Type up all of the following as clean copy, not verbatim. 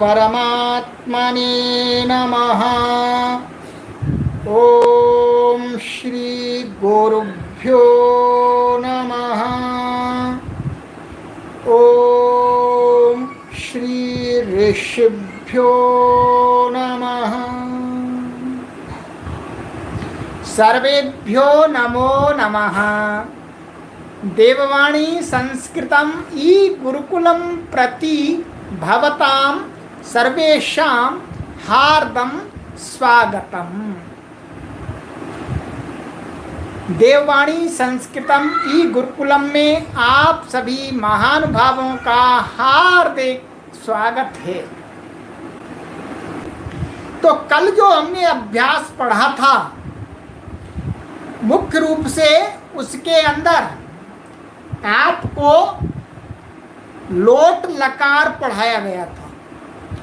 परमात्मने नमः। ओम श्री गुरुभ्यो नमः। ओम श्री ऋषिभ्यो नमः। सर्वेभ्यो नमो नमः। देववाणी संस्कृतम ई गुरुकुलम प्रति भवतां सर्वेषां हार्दं स्वागतम्। देववाणी संस्कृतम ई गुरुकुलम में आप सभी महानुभावों का हार्दिक स्वागत है। तो कल जो हमने अभ्यास पढ़ा था, मुख्य रूप से उसके अंदर आपको लोट लकार पढ़ाया गया था।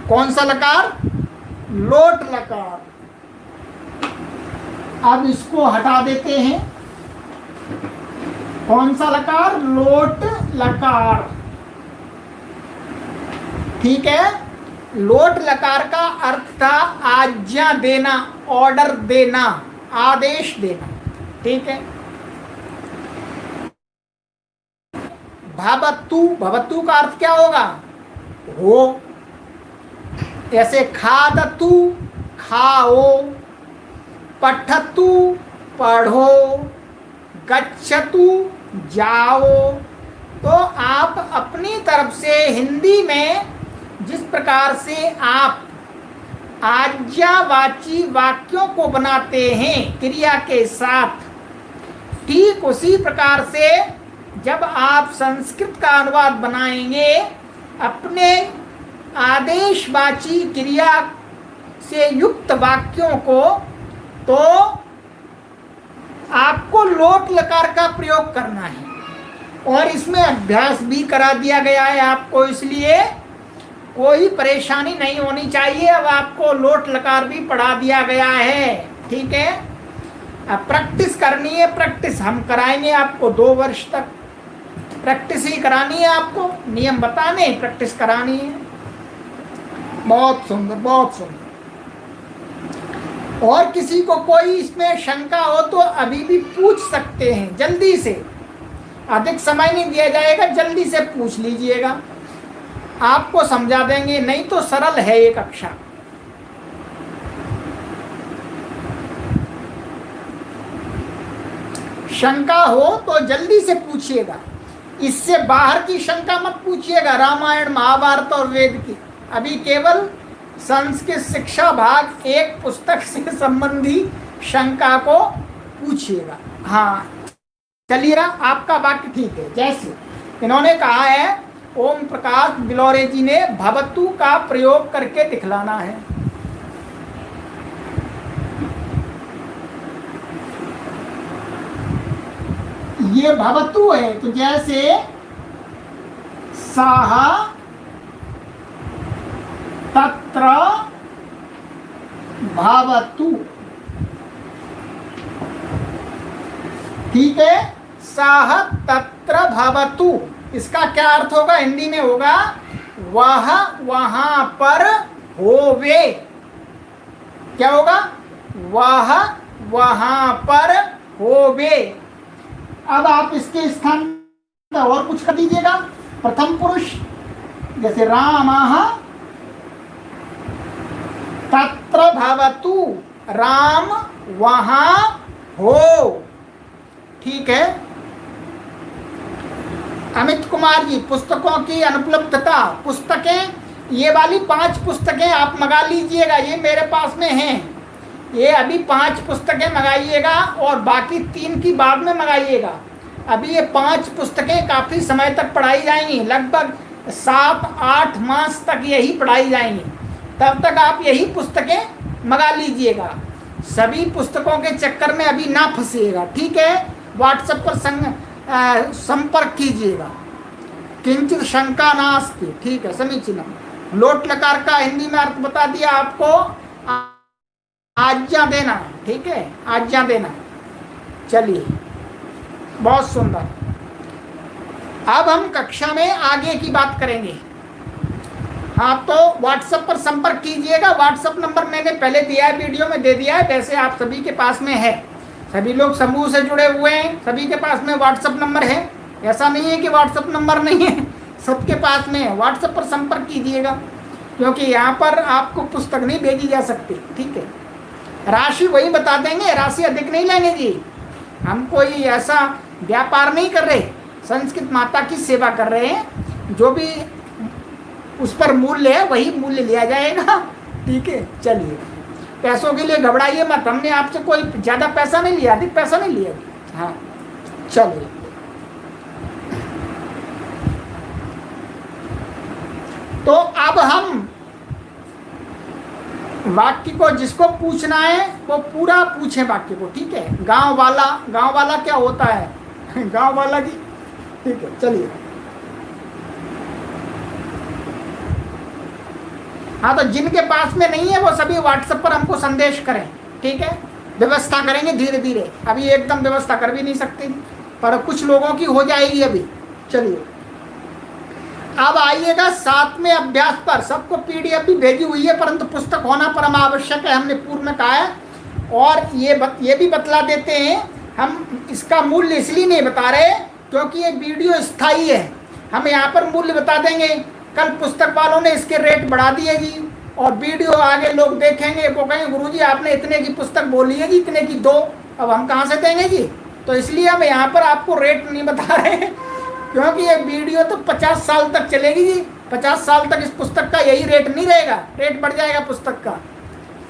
कौन सा लकार? लोट लकार। अब इसको हटा देते हैं। कौन सा लकार? लोट लकार। ठीक है। लोट लकार का अर्थ था आज्ञा देना, ऑर्डर देना, आदेश देना। ठीक है। भवतु, भवतु का अर्थ क्या होगा? हो। ऐसे खादतु, खाओ। पठतु, पढ़ो। गच्छतु, जाओ। तो आप अपनी तरफ से हिंदी में जिस प्रकार से आप आज्ञावाची वाक्यों को बनाते हैं क्रिया के साथ, ठीक उसी प्रकार से जब आप संस्कृत का अनुवाद बनाएंगे अपने आदेशवाची क्रिया से युक्त वाक्यों को, तो आपको लोट लकार का प्रयोग करना है। और इसमें अभ्यास भी करा दिया गया है आपको, इसलिए कोई परेशानी नहीं होनी चाहिए। अब आपको लोट लकार भी पढ़ा दिया गया है। ठीक है। अब प्रैक्टिस करनी है। प्रैक्टिस हम कराएंगे आपको 2 वर्ष तक। प्रैक्टिस ही करानी है आपको, नियम बताने, प्रैक्टिस करानी है। बहुत सुंदर, बहुत सुंदर। और किसी को कोई इसमें शंका हो तो अभी भी पूछ सकते हैं, जल्दी से। अधिक समय नहीं दिया जाएगा, जल्दी से पूछ लीजिएगा, आपको समझा देंगे। नहीं तो सरल है ये कक्षा। शंका हो तो जल्दी से पूछिएगा। इससे बाहर की शंका मत पूछिएगा, रामायण, महाभारत और वेद की। अभी केवल संस्कृत शिक्षा भाग 1 पुस्तक से संबंधी शंका को पूछिएगा। हाँ, चलिए रहा, आपका वाक्य ठीक है। जैसे इन्होंने कहा है, ओम प्रकाश बिलोरे जी ने भवतु का प्रयोग करके दिखलाना है। ये भवतु है, तो जैसे सह तत्र भवतु। ठीक है। सह तत्र भवतु, इसका क्या अर्थ होगा? हिंदी में होगा वह वहां पर होवे। क्या होगा? वह वहां पर होवे। अब आप इसके स्थान पर और कुछ कर दीजिएगा। प्रथम पुरुष, जैसे रामः तत्र भवतु, राम वहां हो। ठीक है। अमित कुमार जी, पुस्तकों की अनुपलब्धता, पुस्तकें, ये वाली 5 पुस्तकें आप मंगा लीजिएगा, ये मेरे पास में हैं। ये अभी 5 पुस्तकें मंगाइएगा और बाकी 3 की बाद में मंगाइएगा। अभी ये 5 पुस्तकें काफ़ी समय तक पढ़ाई जाएंगी, लगभग 7-8 मास तक यही पढ़ाई जाएंगी। तब तक आप यही पुस्तकें मंगा लीजिएगा। सभी पुस्तकों के चक्कर में अभी ना फंसिएगा। ठीक है। व्हाट्सएप पर संपर्क कीजिएगा। किंचित शंका नास्ति। ठीक है, समीचीनम। लोट लकार का हिंदी में अर्थ बता दिया आपको, आज्ञा देना। ठीक है, आज्ञा देना। चलिए, बहुत सुंदर। अब हम कक्षा में आगे की बात करेंगे। हाँ, तो व्हाट्सएप पर संपर्क कीजिएगा। व्हाट्सएप नंबर मैंने पहले दिया है, वीडियो में दे दिया है, वैसे आप सभी के पास में है, सभी लोग समूह से जुड़े हुए हैं, सभी के पास में व्हाट्सएप नंबर है। ऐसा नहीं है कि व्हाट्सएप नंबर नहीं है, सबके पास में है। व्हाट्सएप पर संपर्क कीजिएगा, क्योंकि यहाँ पर आपको पुस्तक नहीं भेजी जा सकती। ठीक है, राशि वही बता देंगे, राशि अधिक नहीं लेंगे जी। हम कोई ऐसा व्यापार नहीं कर रहे, संस्कृत माता की सेवा कर रहे हैं। जो भी उस पर मूल्य है वही मूल्य लिया जाएगा। ठीक है, चलिए, पैसों के लिए घबराइए मत, हमने आपसे कोई ज़्यादा पैसा नहीं लिया, अधिक पैसा नहीं लिया। हाँ, चलिए, तो अब हम वाक्य को, जिसको पूछना है वो पूरा पूछे वाक्य को। ठीक है, गांव वाला क्या होता है? गांव वाला जी। ठीक है, चलिए। हाँ, तो जिनके पास में नहीं है वो सभी व्हाट्सएप पर हमको संदेश करें। ठीक है, व्यवस्था करेंगे धीरे धीरे, अभी एकदम व्यवस्था कर भी नहीं सकते, पर कुछ लोगों की हो जाएगी अभी। चलिए, अब आइएगा 7वें अभ्यास पर। सबको पीडीएफ भी भेजी हुई है, परंतु पुस्तक होना परम आवश्यक है, हमने पूर्व में कहा है। और ये भी बतला देते हैं, हम इसका मूल्य इसलिए नहीं बता रहे क्योंकि ये वीडियो स्थायी है। हम यहाँ पर मूल्य बता देंगे, कल पुस्तक वालों ने इसके रेट बढ़ा दिए जी, और वीडियो आगे लोग देखेंगे, वो कहेंगे गुरुजी आपने इतने की पुस्तक बोली है जी, इतने की दो, अब हम कहाँ से देंगे जी। तो इसलिए हम यहाँ पर आपको रेट नहीं बता रहे हैं, क्योंकि ये वीडियो तो 50 साल तक चलेगी जी। 50 साल तक इस पुस्तक का यही रेट नहीं रहेगा, रेट बढ़ जाएगा पुस्तक का।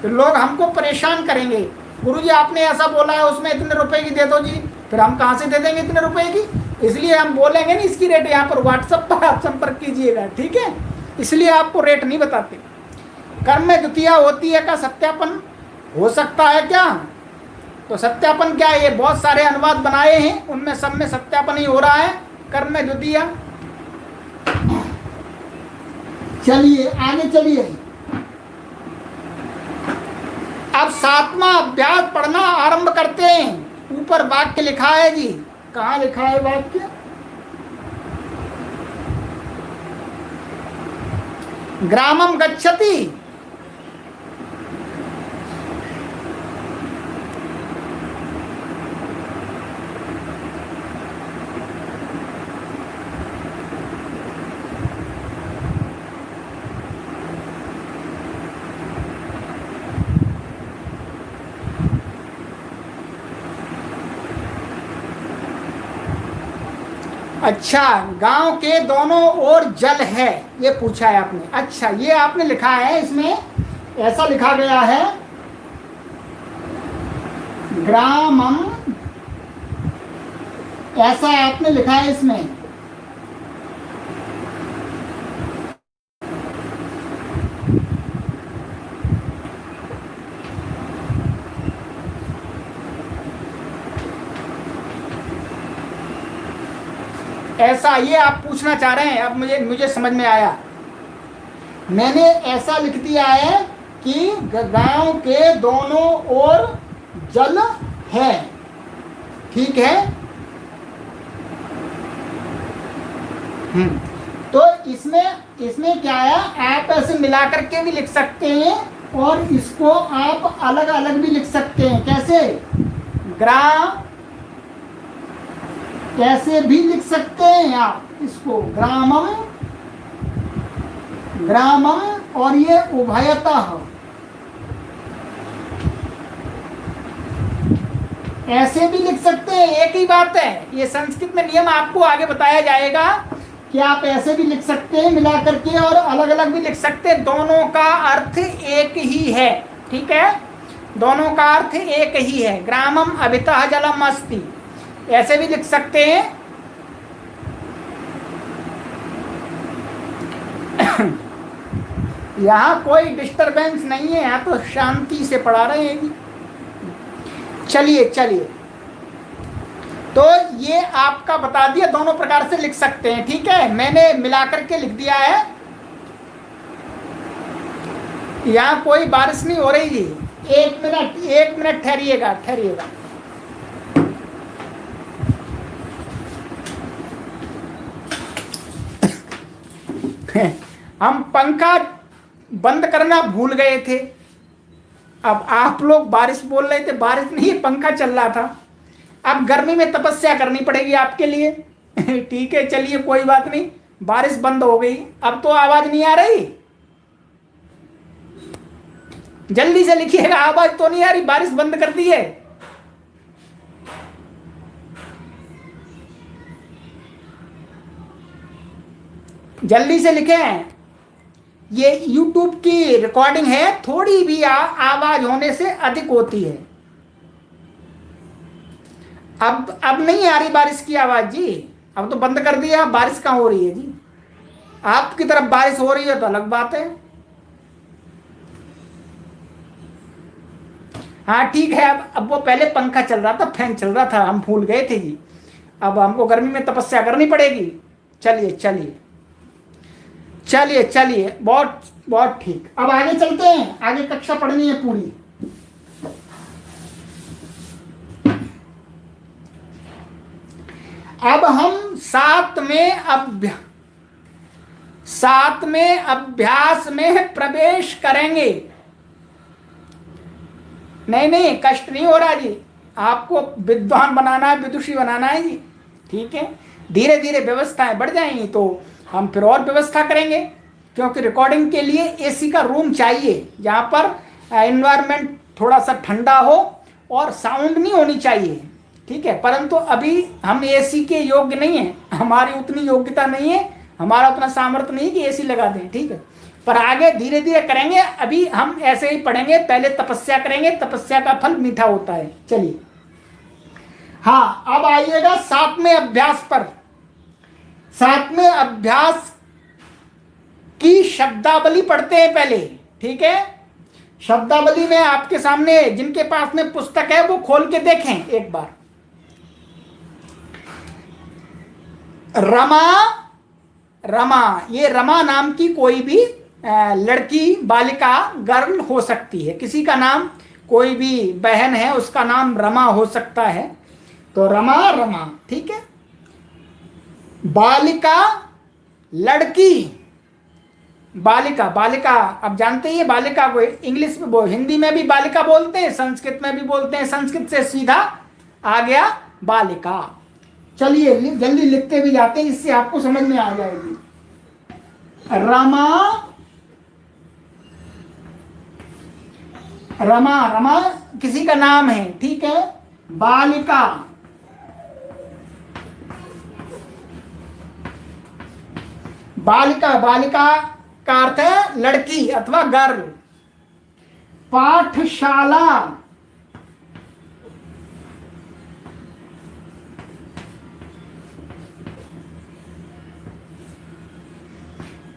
तो लोग हमको परेशान करेंगे, गुरुजी आपने ऐसा बोला है उसमें इतने रुपए की दे दो जी, फिर हम कहाँ से दे देंगे इतने रुपए की। इसलिए हम बोलेंगे नहीं इसकी रेट, यहाँ पर व्हाट्सएप पर आप संपर्क कीजिएगा। ठीक है, इसलिए आपको रेट नहीं बताते। कर्म में द्वितीया होती है का सत्यापन हो सकता है क्या? तो सत्यापन क्या है? ये बहुत सारे अनुवाद बनाए हैं, उनमें सब में सत्यापन ही हो रहा है, कर्म में द्वितीया। चलिए आगे चलिए, अब 7वां अभ्यास पढ़ना आरंभ करते हैं। ऊपर वाक्य लिखा है जी, कहाँ लिखा है वाक्य? ग्रामम गच्छति, अच्छा, गांव के दोनों ओर जल है, ये पूछा है आपने। अच्छा, ये आपने लिखा है, इसमें ऐसा लिखा गया है ग्रामम, ऐसा आपने लिखा है इसमें। ऐसा ये आप पूछना चाह रहे हैं, अब मुझे समझ में आया। मैंने ऐसा लिख दिया है कि गांव के दोनों ओर जल है। ठीक है, तो इसमें क्या है, आप ऐसे मिला करके भी लिख सकते हैं और इसको आप अलग अलग भी लिख सकते हैं। कैसे? कैसे भी लिख सकते हैं आप इसको, ग्रामम, और ये उभयतः, ऐसे भी लिख सकते हैं, एक ही बात है। ये संस्कृत में नियम आपको आगे बताया जाएगा कि आप ऐसे भी लिख सकते हैं मिला करके, और अलग अलग भी लिख सकते हैं, दोनों का अर्थ एक ही है। ठीक है, दोनों का अर्थ एक ही है। ग्रामम अभितः जलम अस्ति, ऐसे भी लिख सकते हैं। यहाँ कोई डिस्टरबेंस नहीं है, यहाँ तो शांति से पढ़ा रहे हैं। चलिए, तो ये आपका बता दिया, दोनों प्रकार से लिख सकते हैं। ठीक है, मैंने मिलाकर के लिख दिया है। यहाँ कोई बारिश नहीं हो रही जी। एक मिनट ठहरिएगा। हम पंखा बंद करना भूल गए थे। अब आप लोग बारिश बोल रहे थे, बारिश नहीं, पंखा चल रहा था। अब गर्मी में तपस्या करनी पड़ेगी आपके लिए। ठीक है, चलिए कोई बात नहीं, बारिश बंद हो गई। अब तो आवाज नहीं आ रही, जल्दी से लिखिएगा, आवाज तो नहीं आ रही, बारिश बंद कर दी है। जल्दी से लिखें। ये YouTube की रिकॉर्डिंग है, थोड़ी भी आवाज होने से अधिक होती है। अब नहीं आ रही बारिश की आवाज जी, अब तो बंद कर दिया। बारिश कहाँ हो रही है जी? आपकी तरफ बारिश हो रही है तो अलग बात है। हाँ ठीक है। अब वो पहले पंखा चल रहा था, फैन चल रहा था, हम भूल गए थे जी। अब हमको गर्मी में तपस्या करनी पड़ेगी। चलिए चलिए चलिए चलिए, बहुत बहुत ठीक। अब आगे चलते हैं, आगे कक्षा पढ़नी है पूरी। अब हम सातवें अभ्यास में प्रवेश करेंगे। नहीं, कष्ट नहीं हो रहा जी, आपको विद्वान बनाना है, विदुषी बनाना है जी। ठीक है, धीरे धीरे व्यवस्थाएं बढ़ जाएंगी तो हम फिर और व्यवस्था करेंगे, क्योंकि रिकॉर्डिंग के लिए एसी का रूम चाहिए, जहाँ पर एनवायरनमेंट थोड़ा सा ठंडा हो और साउंड नहीं होनी चाहिए। ठीक है, परंतु अभी हम एसी के योग्य नहीं है, हमारी उतनी योग्यता नहीं है, हमारा उतना सामर्थ्य नहीं कि एसी लगा दें। ठीक है, पर आगे धीरे धीरे करेंगे। अभी हम ऐसे ही पढ़ेंगे, पहले तपस्या करेंगे, तपस्या का फल मीठा होता है। चलिए, हाँ अब आइएगा सातवें अभ्यास पर। सातवें अभ्यास की शब्दावली पढ़ते हैं पहले। ठीक है, शब्दावली में आपके सामने जिनके पास में पुस्तक है वो खोल के देखें एक बार। रमा, ये रमा नाम की कोई भी लड़की, बालिका, गर्ल हो सकती है। किसी का नाम, कोई भी बहन है उसका नाम रमा हो सकता है, तो रमा। ठीक है, बालिका, लड़की, बालिका। अब जानते ही बालिका को इंग्लिश में, हिंदी में भी बालिका बोलते हैं, संस्कृत में भी बोलते हैं। संस्कृत से सीधा आ गया बालिका। चलिए जल्दी लिखते भी जाते हैं, इससे आपको समझ में आ जाएगी। रमा किसी का नाम है। ठीक है, बालिका, बालिका का अर्थ है लड़की अथवा गर्ल। पाठशाला,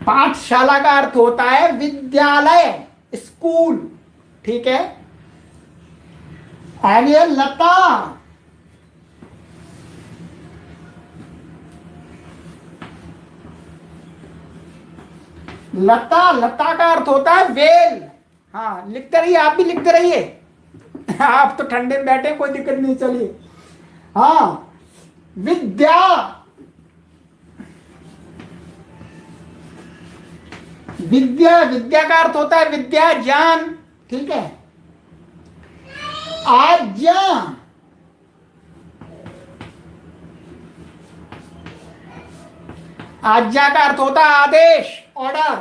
पाठशाला का अर्थ होता है विद्यालय, स्कूल। ठीक है, आगे लता, लता का अर्थ होता है वेल। हाँ लिखते रहिए, आप भी लिखते रहिए। आप तो ठंडे में बैठे, कोई दिक्कत नहीं। चलिए, हाँ विद्या का अर्थ होता है विद्या, ज्ञान। ठीक है, आज्ञा का अर्थ होता है आदेश, ऑर्डर।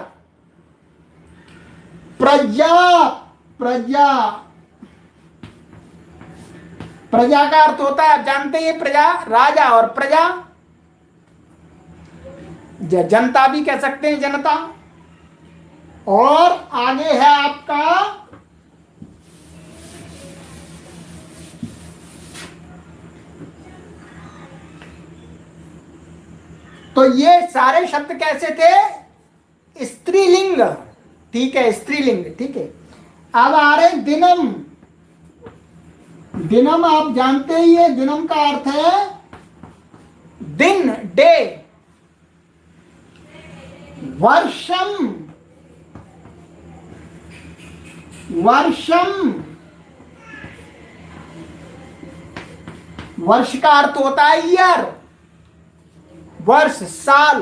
प्रजा का अर्थ होता है, आप जानते हैं, प्रजा, राजा, और प्रजा जनता भी कह सकते हैं, जनता। और आगे है आपका तो ये सारे शब्द कैसे थे? स्त्रीलिंग। ठीक है, स्त्रीलिंग। ठीक है, अब आ रहे दिनम। दिनम आप जानते ही है, दिनम का अर्थ है दिन, डे। वर्षम, वर्ष का अर्थ होता है ईयर, वर्ष, साल।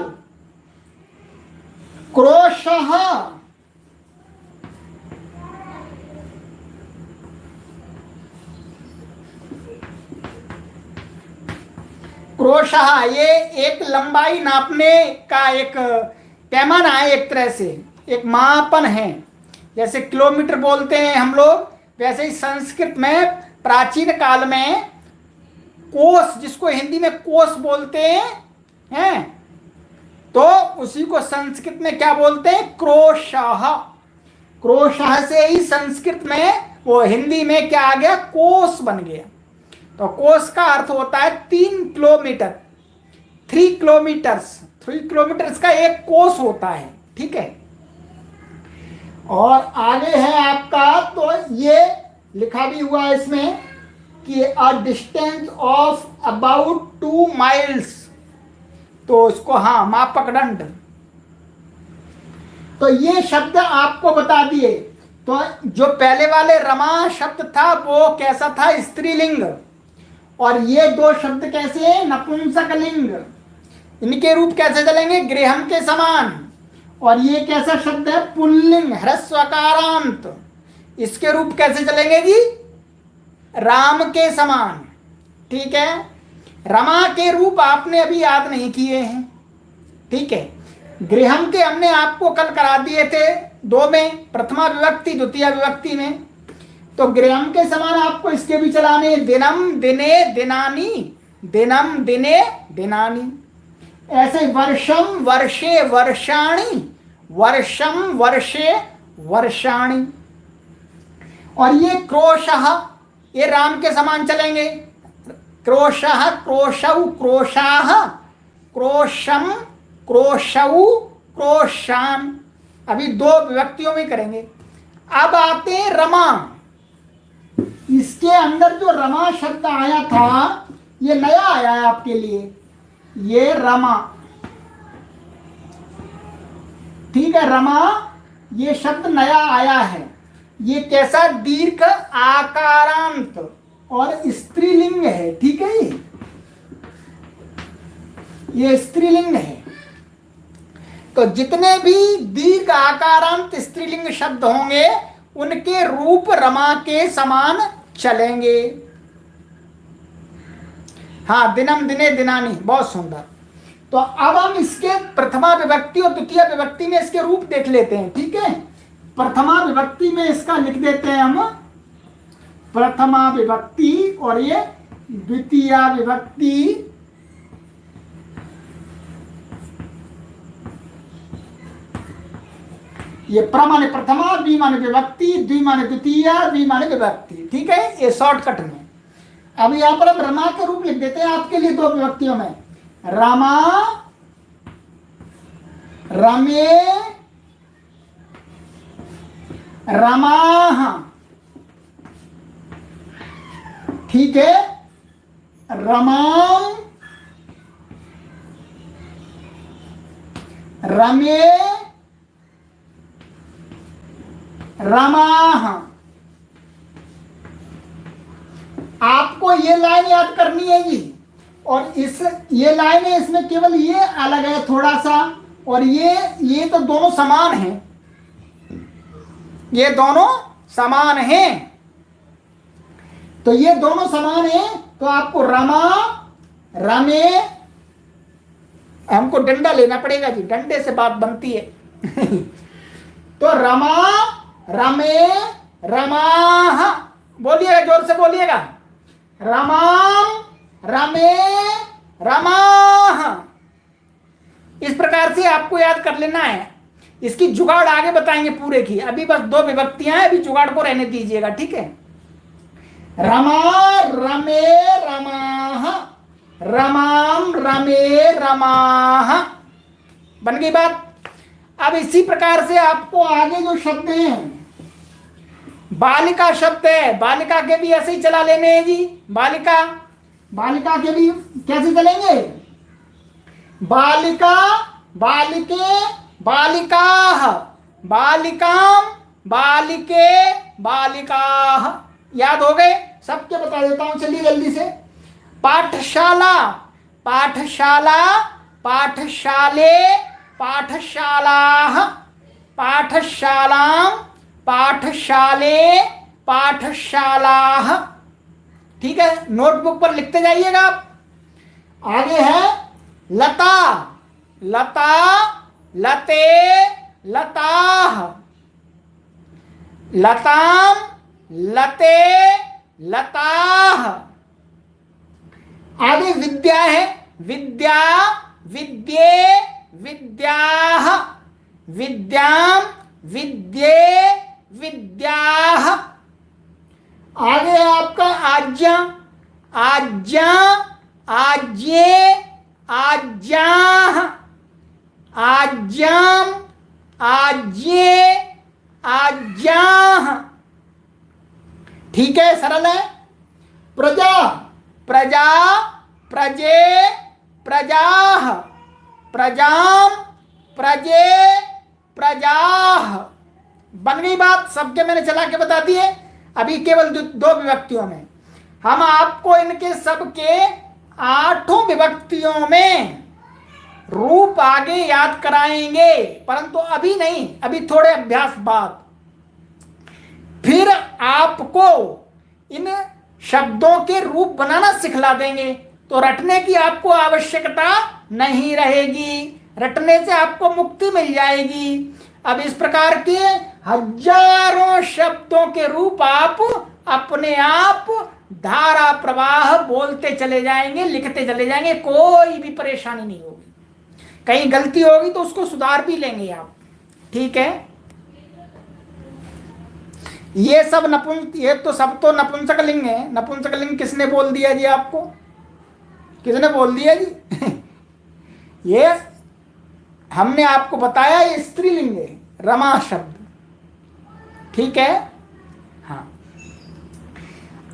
क्रोशः, क्रोशः ये एक लंबाई नापने का एक पैमाना है, एक तरह से एक मापन है। जैसे किलोमीटर बोलते हैं हम लोग, वैसे ही संस्कृत में प्राचीन काल में कोस, जिसको हिंदी में कोस बोलते हैं, तो उसी को संस्कृत में क्या बोलते हैं? क्रोशः। क्रोशः से ही संस्कृत में वो हिंदी में क्या आ गया? कोस बन गया। तो कोस का अर्थ होता है 3 किलोमीटर, 3 किलोमीटर्स। 3 किलोमीटर्स का एक कोस होता है, ठीक है। और आगे है आपका, तो ये लिखा भी हुआ है इसमें कि a distance of about 2 miles, तो इसको हाँ मापक दंड। तो ये शब्द आपको बता दिए। तो जो पहले वाले रमा शब्द था वो कैसा था? स्त्रीलिंग। और ये 2 शब्द कैसे? नपुंसकलिंग। इनके रूप कैसे चलेंगे? गृहम के समान। और ये कैसा शब्द है? पुल्लिंग, ह्रस्वकारांत। इसके रूप कैसे चलेंगे जी? राम के समान, ठीक है। रमा के रूप आपने अभी याद नहीं किए हैं, ठीक है। गृहम के हमने आपको कल करा दिए थे 2 में, प्रथमा विभक्ति द्वितीय विभक्ति में। तो गृहम के समान आपको इसके भी चलाने, दिनम दिने दिनानी, दिनम दिने दिनानी। ऐसे वर्षम वर्षे वर्षाणि, वर्षम वर्षे वर्षाणि। और ये क्रोशः, ये राम के समान चलेंगे। क्रोशः, क्रोशौ, क्रोशाः, क्रोशम, क्रोशौ, क्रोशान। अभी 2 विभक्तियों में करेंगे। अब आते हैं रमा। इसके अंदर जो रमा शब्द आया था, ये नया आया है आपके लिए, ये रमा, ठीक है। रमा ये शब्द नया आया है। ये कैसा? दीर्घ आकारांत और स्त्रीलिंग है, ठीक है। ये स्त्रीलिंग है। तो जितने भी दीर्घ आकारांत स्त्रीलिंग शब्द होंगे उनके रूप रमा के समान चलेंगे। हाँ, दिनम दिने दिनानी, बहुत सुंदर। तो अब हम इसके प्रथमा विभक्ति और द्वितीय विभक्ति में इसके रूप देख लेते हैं, ठीक है। प्रथमा विभक्ति में इसका लिख देते हैं हम, प्रथमा विभक्ति, और ये द्वितीय विभक्ति। ये प्र माने प्रथमा, द्वि माने विभक्ति, द्वि माने द्वितीय, द्वि माने विभक्ति, ठीक है। ये शॉर्टकट में। अब यहां पर हम रमा के रूप लिख देते हैं आपके लिए 2 विभक्तियों में। रमा, रमे, रमाः, ठीक है। रमाम, रमे, रमाः। आपको ये लाइन याद करनी है जी। और ये लाइन है, इसमें केवल ये अलग है थोड़ा सा, और ये तो दोनों समान हैं, ये दोनों समान हैं। तो ये दोनों समान हैं, तो आपको रमा, रमे, हमको डंडा लेना पड़ेगा जी, डंडे से बात बनती है। तो रमा, रमे, रमाः, बोलिएगा, जोर से बोलिएगा। रमाम, रमे, रमाः। इस प्रकार से आपको याद कर लेना है। इसकी जुगाड़ आगे बताएंगे पूरे की, अभी बस 2 विभक्तियां हैं, अभी जुगाड़ को रहने दीजिएगा, ठीक है। रमा, रमे, रमाः, रमाम, रमे, रमाः। बन गई बात। अब इसी प्रकार से आपको आगे जो शब्द हैं, बालिका शब्द है, बालिका के भी ऐसे ही चला लेने हैं जी। बालिका, बालिका के भी कैसे चलेंगे? बालिका, बालिके, बालिकाः, बालिकाम, बालिके, बालिकाः। याद हो गए? सबके बता देता हूं, चलिए जल्दी से। पाठशाला, पाठशाला, पाठशाले, पाठशालाः, पाठशालां, पाठशाले, पाठशालाः। ठीक है, नोटबुक पर लिखते जाइएगा आप। आगे है लता, लता, लते, लताः, लतां, लते, लताः। आगे विद्या है, विद्या, विद्ये, विद्याः, विद्यां, विद्ये, विद्याः। आगे है आपका आज्ञा, आज्ञा, आज्ये, आज्ञाः, आज्ञां, आज्ये, आज्ञाः। ठीक है, सरल है। प्रजा, प्रजा, प्रजे, प्रजाः, प्रजां, प्रजे, प्रजाः। बन गई बात, सबके मैंने चला के बता दिए। अभी केवल दो विभक्तियों में हम आपको इनके सबके 8 विभक्तियों में रूप आगे याद कराएंगे, परंतु अभी नहीं, अभी थोड़े अभ्यास बाद। फिर आपको इन शब्दों के रूप बनाना सिखला देंगे, तो रटने की आपको आवश्यकता नहीं रहेगी, रटने से आपको मुक्ति मिल जाएगी। अब इस प्रकार के हजारों शब्दों के रूप आप अपने आप धारा प्रवाह बोलते चले जाएंगे, लिखते चले जाएंगे, कोई भी परेशानी नहीं होगी। कहीं गलती होगी तो उसको सुधार भी लेंगे आप। ठीक है, ये तो सब तो नपुंसकलिंग है। नपुंसकलिंग किसने बोल दिया जी आपको? किसने बोल दिया जी? ये हमने आपको बताया, ये स्त्रीलिंग है, रमा शब्द। ठीक है, हाँ।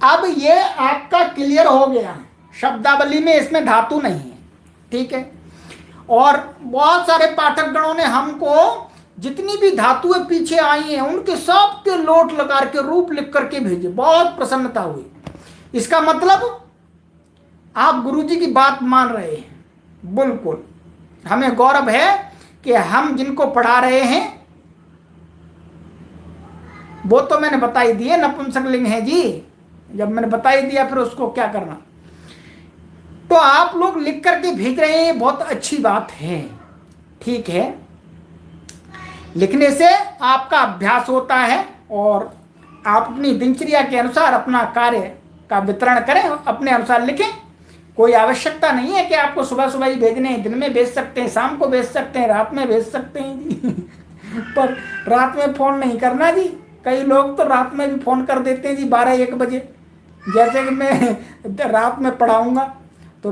अब ये आपका क्लियर हो गया, शब्दावली में इसमें धातु नहीं है। ठीक है, और बहुत सारे पाठक गणों ने हमको जितनी भी धातुएं पीछे आई हैं उनके सब के लोट लगा के रूप लिख करके भेजे, बहुत प्रसन्नता हुई। इसका मतलब आप गुरुजी की बात मान रहे हैं। बिल्कुल, हमें गौरव है कि हम जिनको पढ़ा रहे हैं वो तो मैंने बता ही दिए नपुंसकलिंग है जी। जब मैंने बता ही दिया फिर उसको क्या करना। तो आप लोग लिख करके भेज रहे हैं, बहुत अच्छी बात है। ठीक है, लिखने से आपका अभ्यास होता है और आप अपनी दिनचर्या के अनुसार अपना कार्य का वितरण करें, अपने अनुसार लिखें। कोई आवश्यकता नहीं है कि आपको सुबह सुबह ही भेजने हैं, दिन में भेज सकते हैं, शाम को भेज सकते हैं, रात में भेज सकते हैं जी। पर रात में फ़ोन नहीं करना जी। कई लोग तो रात में भी फ़ोन कर देते हैं जी, 12-1 बजे। जैसे कि मैं रात में पढ़ाऊँगा तो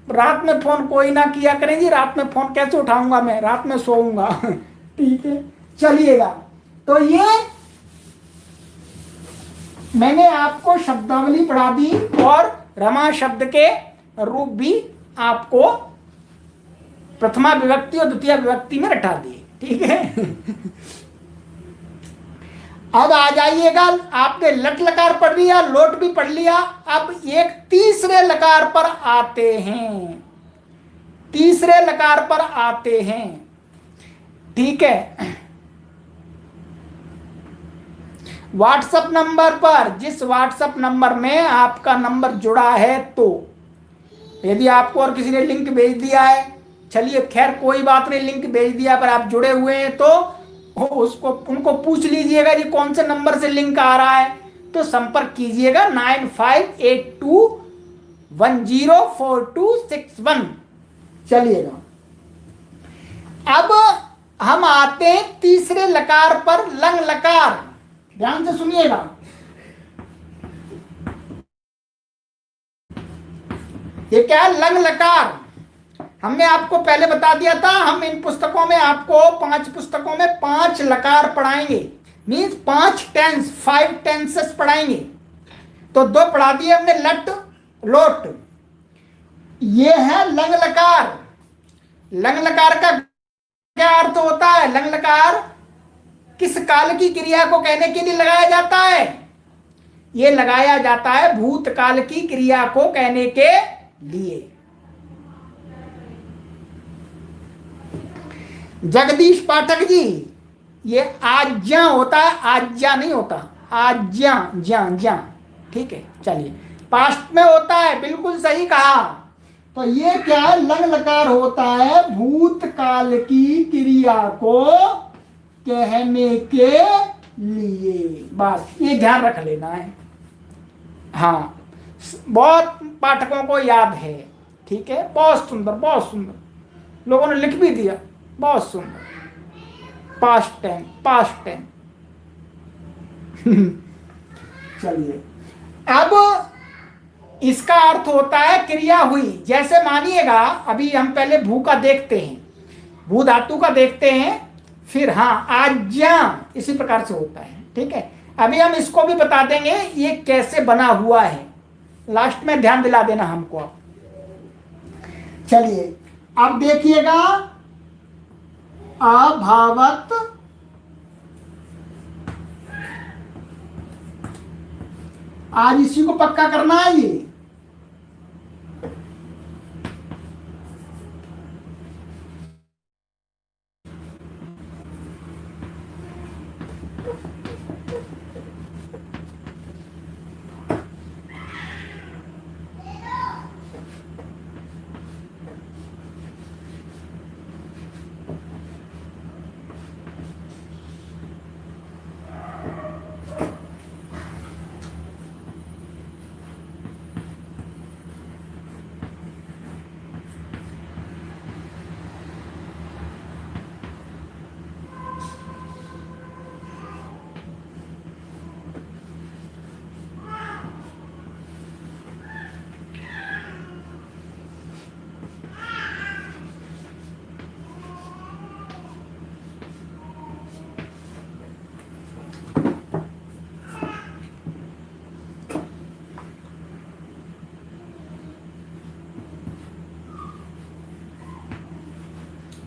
रात में फ़ोन कोई ना किया करें जी। रात में फ़ोन कैसे उठाऊँगा मैं, रात में सोऊंगा। ठीक है, चलिएगा। तो ये मैंने आपको शब्दावली पढ़ा दी और रमा शब्द के रूप भी आपको प्रथमा विभक्ति और द्वितीय विभक्ति में रटा दिए। ठीक है, अब आ जाइएगा, आपने लट लकार पढ़ लिया, लोट भी पढ़ लिया। अब एक तीसरे लकार पर आते हैं, तीसरे लकार पर आते हैं। ठीक है, व्हाट्सएप नंबर पर, जिस व्हाट्सएप नंबर में आपका नंबर जुड़ा है, तो यदि आपको और किसी ने लिंक भेज दिया है, चलिए खैर कोई बात नहीं, लिंक भेज दिया पर आप जुड़े हुए हैं तो उसको उनको पूछ लीजिएगा जी कौन से नंबर से लिंक आ रहा है, तो संपर्क कीजिएगा 9582104261। चलिएगा, अब हम आते हैं तीसरे लकार पर, लंग लकार। ध्यान से सुनिएगा, ये क्या है? लंग लकार। हमने आपको पहले बता दिया था, हम इन पुस्तकों में आपको 5 पुस्तकों में 5 लकार पढ़ाएंगे, मीन्स 5 टेंस, 5 टेंसेस पढ़ाएंगे। तो 2 पढ़ा दिए हमने, लट लोट। ये है लंग लकार। लंग लकार का क्या अर्थ होता है? लंग लकार किस काल की क्रिया को कहने के लिए लगाया जाता है? ये लगाया जाता है भूतकाल की क्रिया को कहने के लिए। जगदीश पाठक जी, ये आज्ञा होता है, आज्ञा नहीं होता, आज्ञा, ज्ञा ज्ञा, ठीक है। चलिए, पास्ट में होता है, बिल्कुल सही कहा। तो ये क्या है, लंग लकार होता है भूतकाल की क्रिया को कहने के लिए, बस ये ध्यान रख लेना है। हाँ, बहुत पाठकों को याद है, ठीक है। बहुत सुंदर, बहुत सुंदर, लोगों ने लिख भी दिया, बहुत सुंदर। Past time, past time. चलिए, अब इसका अर्थ होता है क्रिया हुई। जैसे मानिएगा, अभी हम पहले भू का देखते हैं, भू धातु का देखते हैं, फिर हाँ आज्ञा इसी प्रकार से होता है, ठीक है। अभी हम इसको भी बता देंगे ये कैसे बना हुआ है, लास्ट में ध्यान दिला देना हमको। अब चलिए, अब देखिएगा, अभावत, आज इसी को पक्का करना है ये।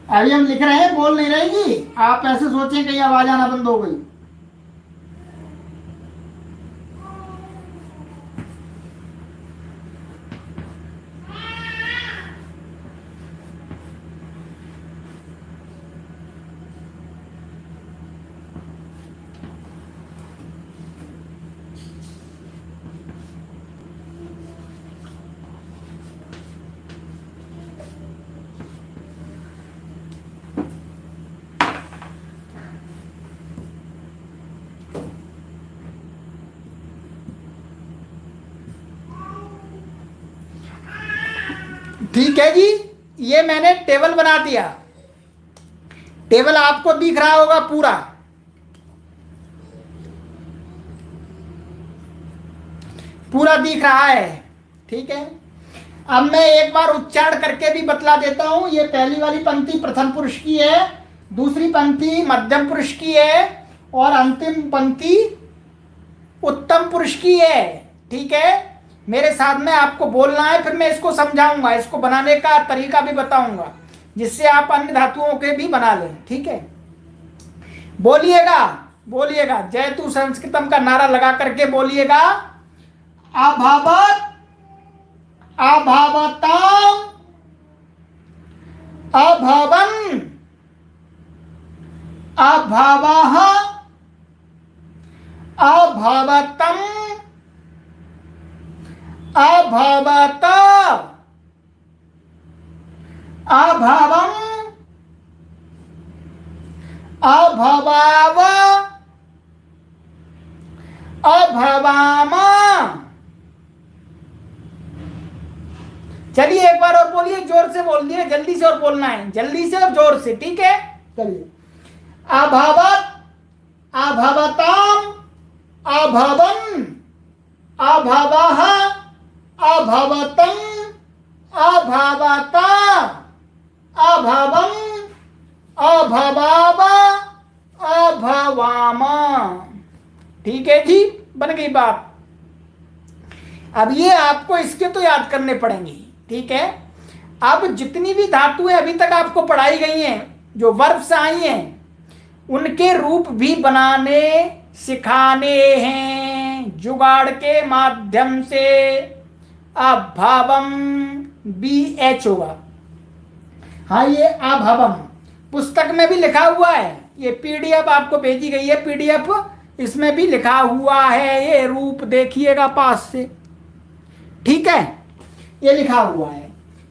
अभी हम लिख रहे हैं, बोल नहीं रहेगी, आप ऐसे सोचें कहीं आवाज आना बंद हो गई। ठीक है जी, ये मैंने टेबल बना दिया। टेबल आपको दिख रहा होगा पूरा, पूरा दिख रहा है, ठीक है। अब मैं एक बार उच्चारण करके भी बतला देता हूं। ये पहली वाली पंक्ति प्रथम पुरुष की है, दूसरी पंक्ति मध्यम पुरुष की है, और अंतिम पंक्ति उत्तम पुरुष की है, ठीक है। मेरे साथ में आपको बोलना है, फिर मैं इसको समझाऊंगा, इसको बनाने का तरीका भी बताऊंगा, जिससे आप अन्य धातुओं के भी बना लें, ठीक है। बोलिएगा, बोलिएगा, जयतु संस्कृतम का नारा लगा करके बोलिएगा। अभावत, अभावताम, अभवन, अभावः, अभवतम, अभवत, अभवम्, अभवाव, अभवाम। चलिए एक बार और बोलिए, जोर से बोल दिए, जल्दी से और बोलना है, जल्दी से और जोर से, ठीक है। चलिए, अभवत, अभवताम, अभवन्, अभवः, अभवतम्, अभवत, अभवम्, अभवाव, अभवाम। ठीक है जी, बन गई बात। अब ये आपको इसके तो याद करने पड़ेंगे, ठीक है। अब जितनी भी धातुएं अभी तक आपको पढ़ाई गई हैं, जो वर्ब से आई हैं, उनके रूप भी बनाने सिखाने हैं जुगाड़ के माध्यम से। अभावम BH होगा, हाँ ये अभावम, पुस्तक में भी लिखा हुआ है, ये पीडीएफ आपको भेजी गई है, पीडीएफ, इसमें भी लिखा हुआ है, ये रूप देखिएगा पास से, ठीक है, ये लिखा हुआ है।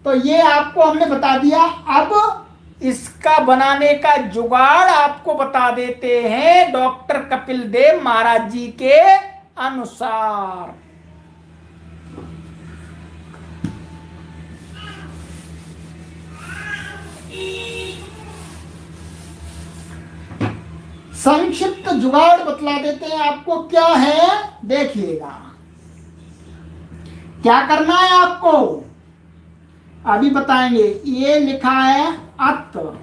तो ये आपको हमने बता दिया। अब इसका बनाने का जुगाड़ आपको बता देते हैं डॉक्टर कपिल देव महाराज जी के अनुसार। संक्षिप्त जुगाड़ बतला देते हैं आपको, क्या है देखिएगा। क्या करना है आपको अभी बताएंगे। ये लिखा है अत,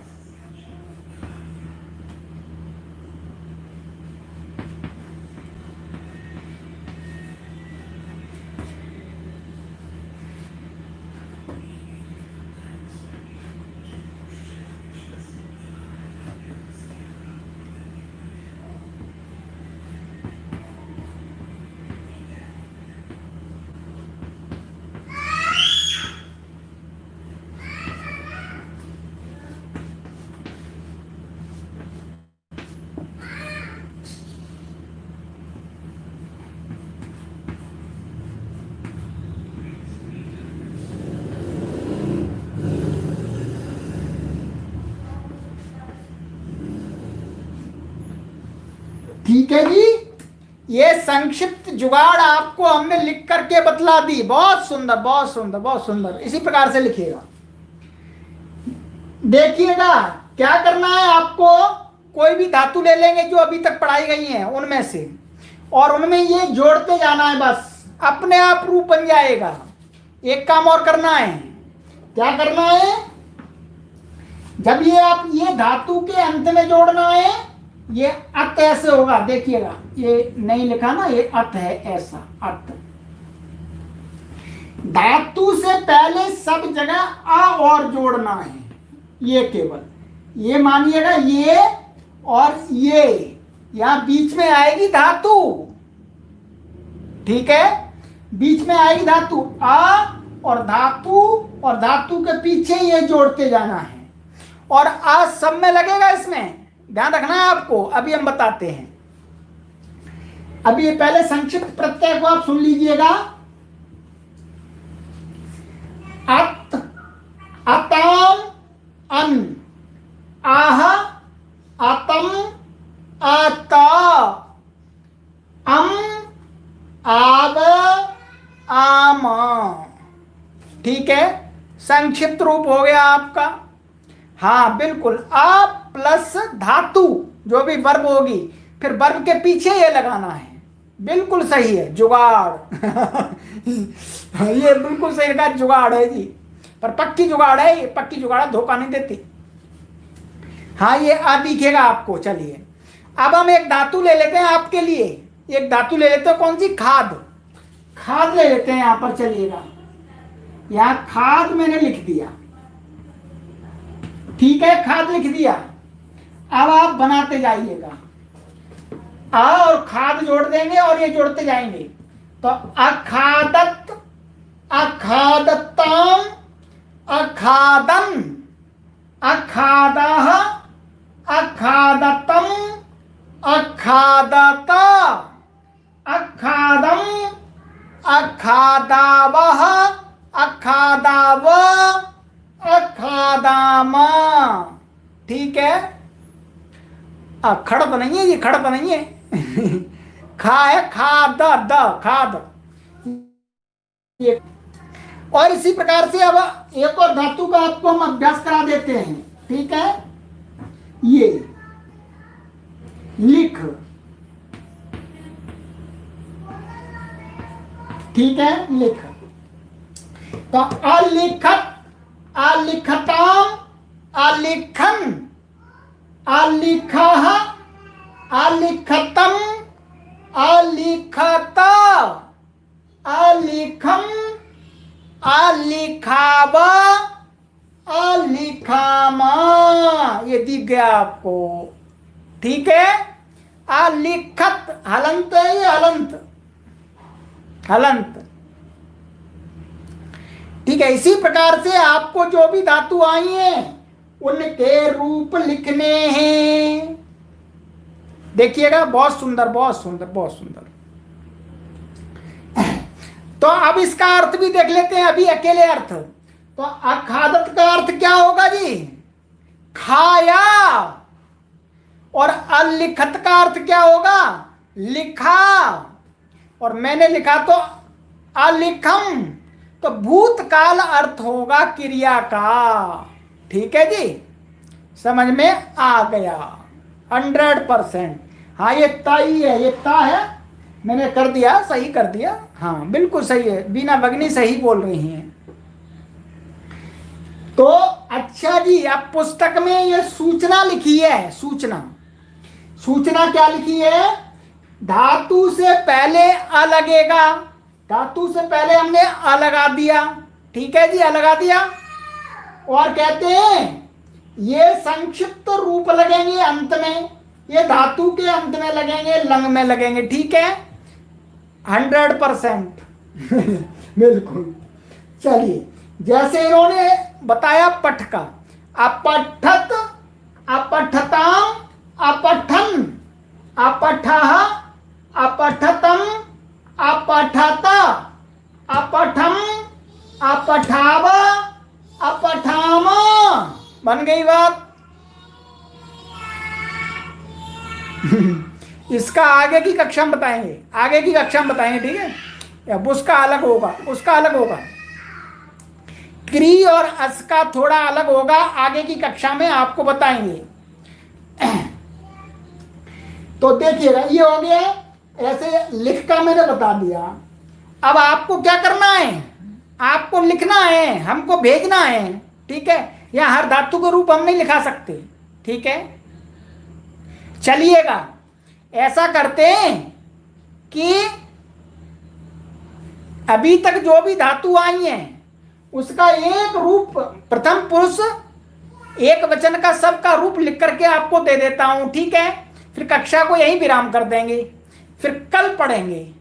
ठीक है जी। ये संक्षिप्त जुगाड़ आपको हमने लिख करके बतला दी। बहुत सुंदर, बहुत सुंदर, बहुत सुंदर। इसी प्रकार से लिखिएगा। देखिएगा क्या करना है आपको। कोई भी धातु ले लेंगे जो अभी तक पढ़ाई गई हैं उनमें से, और उनमें ये जोड़ते जाना है, बस अपने आप रूप बन जाएगा। एक काम और करना है। क्या करना है, जब ये आप ये धातु के अंत में जोड़ना है, ये अत ऐसे होगा। देखिएगा ये नहीं लिखा ना, ये अत है, ऐसा अत। धातु से पहले सब जगह आ और जोड़ना है। ये केवल ये मानिएगा, ये और ये यहां बीच में आएगी धातु, ठीक है, बीच में आएगी धातु आ, और धातु के पीछे ये जोड़ते जाना है, और आ सब में लगेगा। इसमें ध्यान रखना है आपको। अभी हम बताते हैं। अभी ये पहले संक्षिप्त प्रत्यय को आप सुन लीजिएगा। अत, अतम, अन, आह, अतम, अत, अम, आव, आम। ठीक है, संक्षिप्त रूप हो गया आपका। हाँ बिल्कुल, आ प्लस धातु जो भी वर्ब होगी, फिर वर्ब के पीछे ये लगाना है। बिल्कुल सही है, जुगाड़। ये बिल्कुल सही का जुगाड़ है जी, पर पक्की जुगाड़ है, ये पक्की जुगाड़ धोखा नहीं देती। हाँ ये आ दिखेगा आपको। चलिए अब हम एक धातु ले लेते हैं आपके लिए। एक धातु ले लेते हैं, कौन सी, खाद। खाद ले लेते हैं यहां पर। चलिएगा, यहां खाद मैंने लिख दिया, ठीक है, खाद लिख दिया। अब आप बनाते जाइएगा, आ और खाद जोड़ देंगे और ये जोड़ते जाएंगे। तो अखादत, अखादतम, अखादन, अखादह, अखादतम, अखादत, अखादम, अखादावह, अखादाव, अखादामा। ठीक है, खड़प नहीं है, ये खड़प नहीं है। खा है, खाद, द, खाद। और इसी प्रकार से अब एक और धातु का आपको हम अभ्यास करा देते हैं। ठीक है, ये लिख, ठीक है, लिख। तो अलिखत, अलिखताम, अलिखन, अलिखह, अलिखतम, अलिखत, अलिखम, अलिखाव, अलिखामा। ये दिख गया आपको, ठीक है। अलिखत हलंत है, ये हलंत, हलंत, ठीक है। इसी प्रकार से आपको जो भी धातु आई है उनके रूप लिखने हैं। देखिएगा, बहुत सुंदर, बहुत सुंदर, बहुत सुंदर। तो अब इसका अर्थ भी देख लेते हैं अभी, अकेले अर्थ। तो अखादत का अर्थ क्या होगा जी? खाया। और अलिखत का अर्थ क्या होगा? लिखा। और मैंने लिखा तो अलिखम। तो भूतकाल अर्थ होगा क्रिया का। ठीक है जी, समझ में आ गया 100%। हाँ, ये ता ही है, ये ता है, मैंने कर दिया, सही कर दिया। हाँ बिल्कुल सही है, बीना भगनी सही बोल रही हैं। तो अच्छा जी, अब पुस्तक में ये सूचना लिखी है। सूचना, सूचना क्या लिखी है? धातु से पहले अ लगेगा। धातु से पहले हमने अ लगा दिया। ठीक है जी, अ लगा दिया। और कहते हैं ये संक्षिप्त रूप लगेंगे अंत में, ये धातु के अंत में लगेंगे, लंग में लगेंगे। ठीक है, 100%। बिल्कुल। चलिए, जैसे इन्होंने बताया पठ का, अपठत, अपठताम, अपठन, अपठः, अपठतम, अपठत, अपठम, अपठाव, अपठाम। बन गई बात। इसका आगे की कक्षा में बताएंगे, आगे की कक्षा में बताएंगे। ठीक है, अब उसका अलग होगा, उसका अलग होगा। क्री और अस का थोड़ा अलग होगा, आगे की कक्षा में आपको बताएंगे। तो देखिएगा, ये हो गया। ऐसे लिख का मैंने बता दिया। अब आपको क्या करना है? आपको लिखना है, हमको भेजना है। ठीक है, यहाँ हर धातु का रूप हम नहीं लिखा सकते। ठीक है, चलिएगा, ऐसा करते हैं कि अभी तक जो भी धातु आई हैं उसका एक रूप, प्रथम पुरुष एक वचन का सबका रूप लिख करके आपको दे देता हूं। ठीक है, फिर कक्षा को यहीं विराम कर देंगे, फिर कल पढ़ेंगे।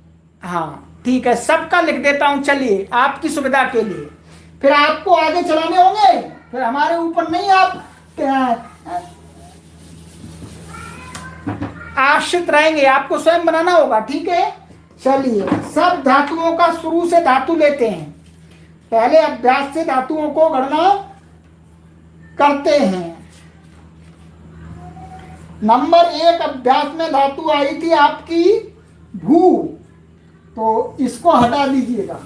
हाँ ठीक है, सबका लिख देता हूं। चलिए, आपकी सुविधा के लिए। फिर आपको आगे चलाने होंगे, फिर हमारे ऊपर नहीं आप आश्रित रहेंगे, आपको स्वयं बनाना होगा। ठीक है, चलिए, सब धातुओं का शुरू से धातु लेते हैं। पहले अभ्यास से धातुओं को गणना करते हैं। नंबर 1 अभ्यास में धातु आई थी आपकी भू, तो इसको हटा दीजिएगा।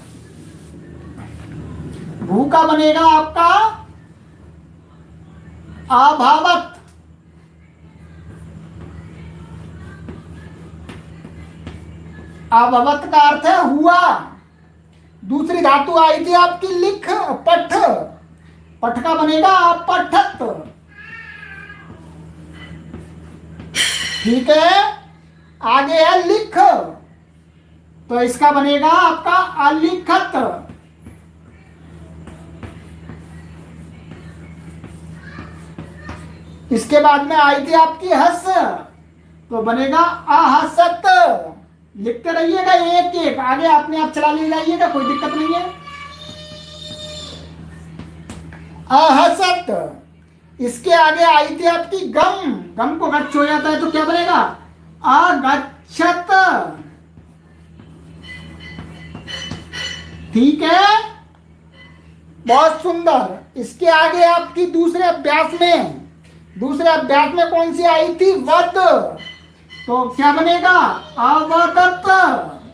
भू का बनेगा आपका अभावत। अभावत का अर्थ है हुआ। दूसरी धातु आई थी आपकी लिख, पठ। पठ का बनेगा अपठत। ठीक है, आगे है लिख, तो इसका बनेगा आपका अलिखत। इसके बाद में आई थी आपकी हस, तो बनेगा अहसत। लिखते रहिएगा एक एक, आगे अपने आप चला ले जाइएगा, कोई दिक्कत नहीं है। अहसत। इसके आगे आई थी आपकी गम। गम को गच्छ हो जाता है तो क्या बनेगा? अगच्छत। ठीक है, बहुत सुंदर। इसके आगे आपकी दूसरे अभ्यास में कौन सी आई थी? वद, तो क्या बनेगा? अवगत।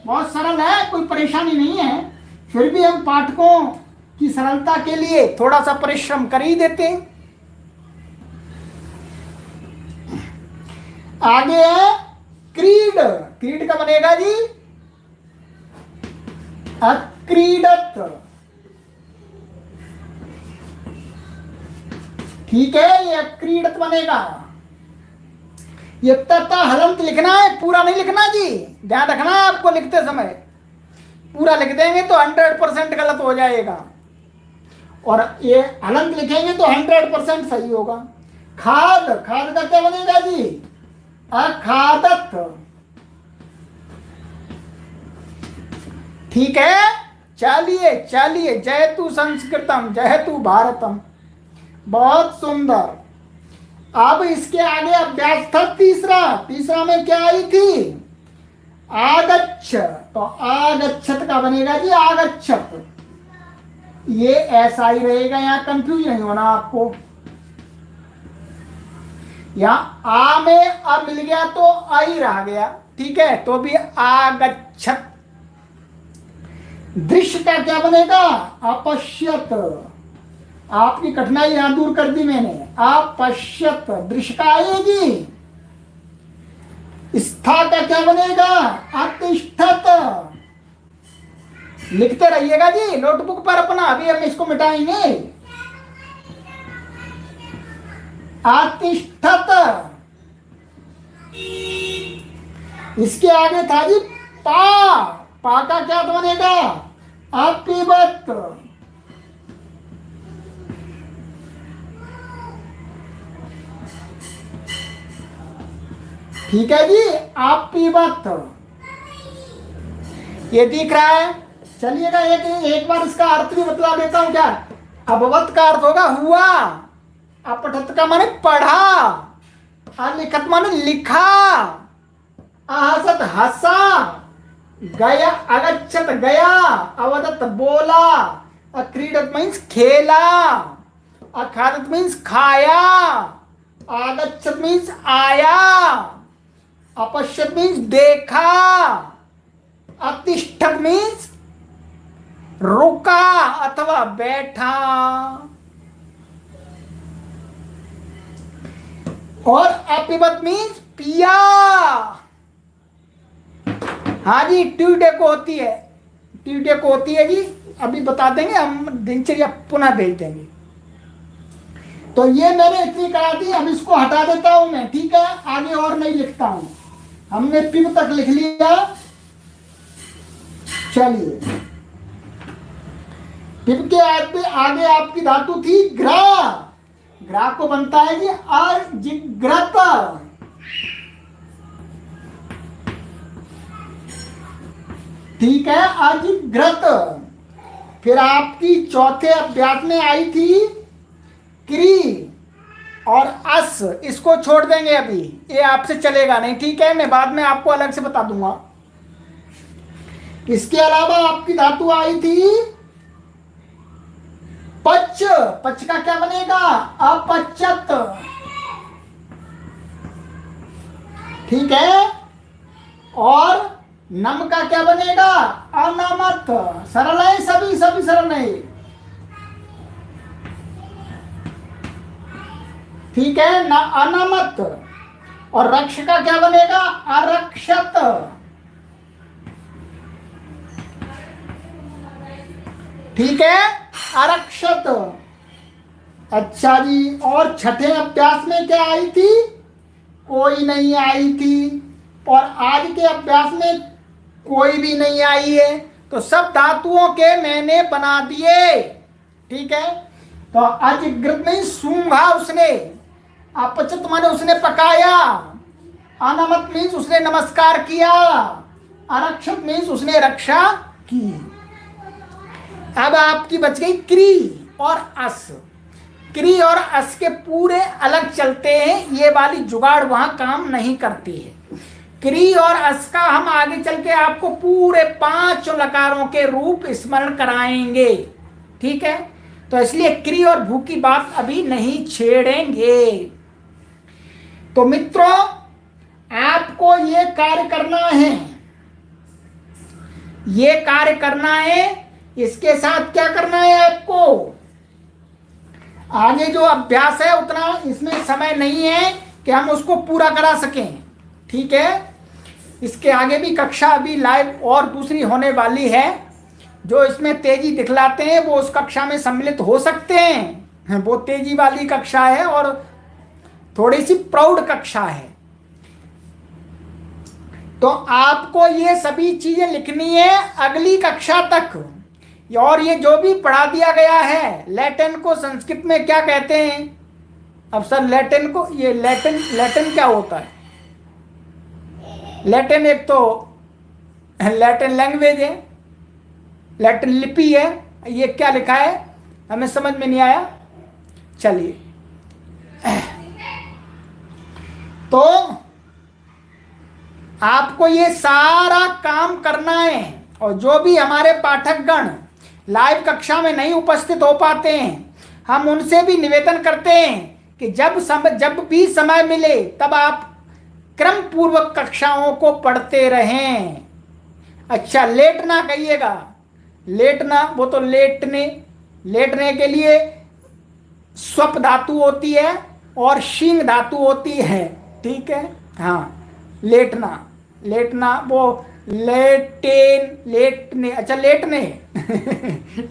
बहुत सरल है, कोई परेशानी नहीं है। फिर भी हम पाठकों की सरलता के लिए थोड़ा सा परिश्रम कर ही देते हैं। आगे है क्रीड। क्रीड का बनेगा जी अक्रीडत। ठीक है, ये अक्रीडत बनेगा। ये तथा हलंत लिखना है, पूरा नहीं लिखना जी, ध्यान रखना है आपको लिखते समय। पूरा लिख देंगे तो 100% गलत हो जाएगा, और ये हलंत लिखेंगे तो 100% सही होगा। खाद, खाद का क्या बनेगा जी? अखादत। ठीक है, चलिए चलिए, जयतु संस्कृतम जयतु भारतम। बहुत सुंदर। अब इसके आगे अभ्यास था तीसरा। तीसरा में क्या आई थी? आगच्छ। तो आगच्छत का बनेगा जी आगच्छत। ये ऐसा ही रहेगा, यहां कंफ्यूज नहीं होना आपको। यहां आ में अ मिल गया तो आ ही रह गया, ठीक है, तो भी आगच्छत। दृश्य का क्या बनेगा? अपश्यत। आपकी कठिनाई यहां दूर कर दी मैंने। अपश्यत दृश्य का आएगी। स्था का क्या बनेगा? अतिष्ठत। लिखते रहिएगा जी नोटबुक पर अपना, अभी हम इसको मिटाएंगे। अतिष्ठत। इसके आगे था जी पा। पा का क्या बनेगा? अपिबत। ठीक है जी, अपिबत। ये दिख रहा है? चलिएगा एक बार इसका अर्थ भी बतला देता हूं। क्या अभवत का अर्थ होगा हुआ, अपठत का माने पढ़ा, अलिखत माने लिखा, आहसत हंसा, गया अगच्छत गया, अवदत बोला, अक्रीडत मीन्स खेला, अखादत मीन्स खाया, आगच्छत मीन्स आया, अपश्यत मीन्स देखा, अतिष्ठत मीन्स रुका अथवा बैठा, और अपिबत मीन्स पिया। हाँ जी, ट्यूसडे को होती है, ट्यूसडे को होती है जी, अभी बता देंगे हम, दिनचर्या पुनः भेज देंगे। तो ये मैंने इतनी करा दी, अब इसको हटा देता हूं मैं, ठीक है, आगे और नहीं लिखता हूं। हमने पिब तक लिख लिया। चलिए, पिब के आगे आपकी धातु थी ग्रा। ग्रा को बनता है जी अजिग्रत। ठीक है, अजिग्रत। फिर आपकी चौथे अभ्यास में आई थी क्री और अस। इसको छोड़ देंगे अभी, ये आपसे चलेगा नहीं, ठीक है, मैं बाद में आपको अलग से बता दूंगा। इसके अलावा आपकी धातु आई थी पच। पच का क्या बनेगा? अपचत। ठीक है, और नम का क्या बनेगा? अनामत। सरल है, सभी सरल है। ठीक है ना, अनामत। और रक्ष का क्या बनेगा? अरक्षत। ठीक है, अरक्षत। अच्छा जी, और छठे अभ्यास में क्या आई थी? कोई नहीं आई थी। और आज के अभ्यास में कोई भी नहीं आई है। तो सब धातुओं के मैंने बना दिए। ठीक है, तो अजिग्रत में सूंघा उसने, अपचित माने उसने पकाया, अनामत मीन्स उसने नमस्कार किया, अरक्षत मीन्स उसने रक्षा की। अब आपकी बच गई क्री और अस। क्री और अस के पूरे अलग चलते हैं, ये वाली जुगाड़ वहां काम नहीं करती है। क्री और अस का हम आगे चल के आपको पूरे 5 लकारों के रूप स्मरण कराएंगे। ठीक है, तो इसलिए क्री और भू की बात अभी नहीं छेड़ेंगे। तो मित्रों, आपको ये कार्य करना है, ये कार्य करना है। इसके साथ क्या करना है आपको? आगे जो अभ्यास है उतना इसमें समय नहीं है कि हम उसको पूरा करा सकें। ठीक है, इसके आगे भी कक्षा अभी लाइव और दूसरी होने वाली है। जो इसमें तेजी दिखलाते हैं वो उस कक्षा में सम्मिलित हो सकते हैं। वो तेजी वाली कक्षा है और थोड़ी सी प्राउड कक्षा है। तो आपको ये सभी चीजें लिखनी है अगली कक्षा तक। और ये जो भी पढ़ा दिया गया है, लैटिन को संस्कृत में क्या कहते हैं? अब सर लैटिन को, ये लैटिन क्या होता है? लैटिन एक तो लैटिन लैंग्वेज है, लैटिन लिपि है। ये क्या लिखा है हमें समझ में नहीं आया। चलिए, तो आपको ये सारा काम करना है। और जो भी हमारे पाठकगण लाइव कक्षा में नहीं उपस्थित हो पाते हैं, हम उनसे भी निवेदन करते हैं कि जब भी समय मिले तब आप क्रम पूर्वक कक्षाओं को पढ़ते रहें। अच्छा, लेटना कहिएगा, लेटना, वो तो लेटने के लिए स्वप धातु होती है और शींग धातु होती है, ठीक है। हाँ, लेटना वो लेटने, अच्छा लेटने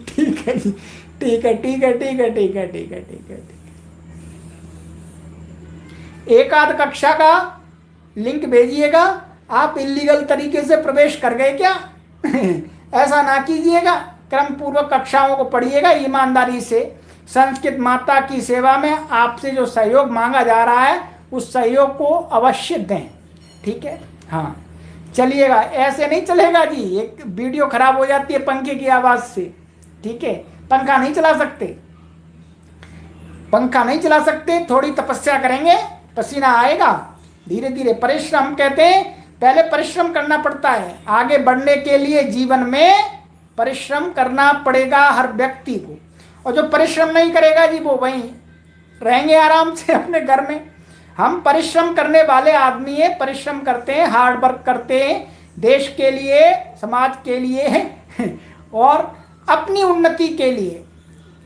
ठीक है जी, ठीक है। एक आध कक्षा का लिंक भेजिएगा। आप इल्लीगल तरीके से प्रवेश कर गए क्या ऐसा ना कीजिएगा, क्रम पूर्वक कक्षाओं को पढ़िएगा ईमानदारी से। संस्कृत माता की सेवा में आपसे जो सहयोग मांगा जा रहा है उस सहयोग को अवश्य दें, ठीक है। हाँ, चलिएगा, ऐसे नहीं चलेगा जी, एक वीडियो खराब हो जाती है पंखे की आवाज़ से, ठीक है। पंखा नहीं चला सकते, थोड़ी तपस्या करेंगे, पसीना आएगा, धीरे धीरे परिश्रम, कहते हैं पहले परिश्रम करना पड़ता है। आगे बढ़ने के लिए जीवन में परिश्रम करना पड़ेगा हर व्यक्ति को। और जो परिश्रम नहीं करेगा जी, वो वहीं रहेंगे आराम से अपने घर में। हम परिश्रम करने वाले आदमी हैं, परिश्रम करते हैं, हार्ड वर्क करते हैं, देश के लिए, समाज के लिए और अपनी उन्नति के लिए।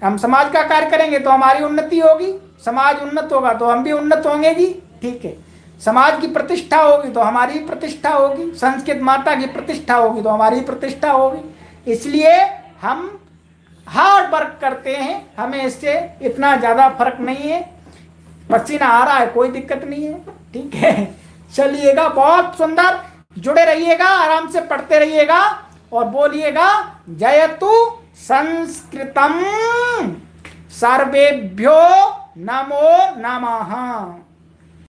हम समाज का कार्य करेंगे तो हमारी उन्नति होगी, समाज उन्नत होगा तो हम भी उन्नत होंगे जी, ठीक है। समाज की प्रतिष्ठा होगी तो हमारी प्रतिष्ठा होगी, संस्कृत माता की प्रतिष्ठा होगी तो हमारी प्रतिष्ठा होगी। इसलिए हम हार्ड वर्क करते हैं, हमें इससे इतना ज़्यादा फर्क नहीं है। पसीना आ रहा है, कोई दिक्कत नहीं है, ठीक है। चलिएगा, बहुत सुंदर, जुड़े रहिएगा, आराम से पढ़ते रहिएगा और बोलिएगा जयतु संस्कृतम, सर्वेभ्यो नमो नमः।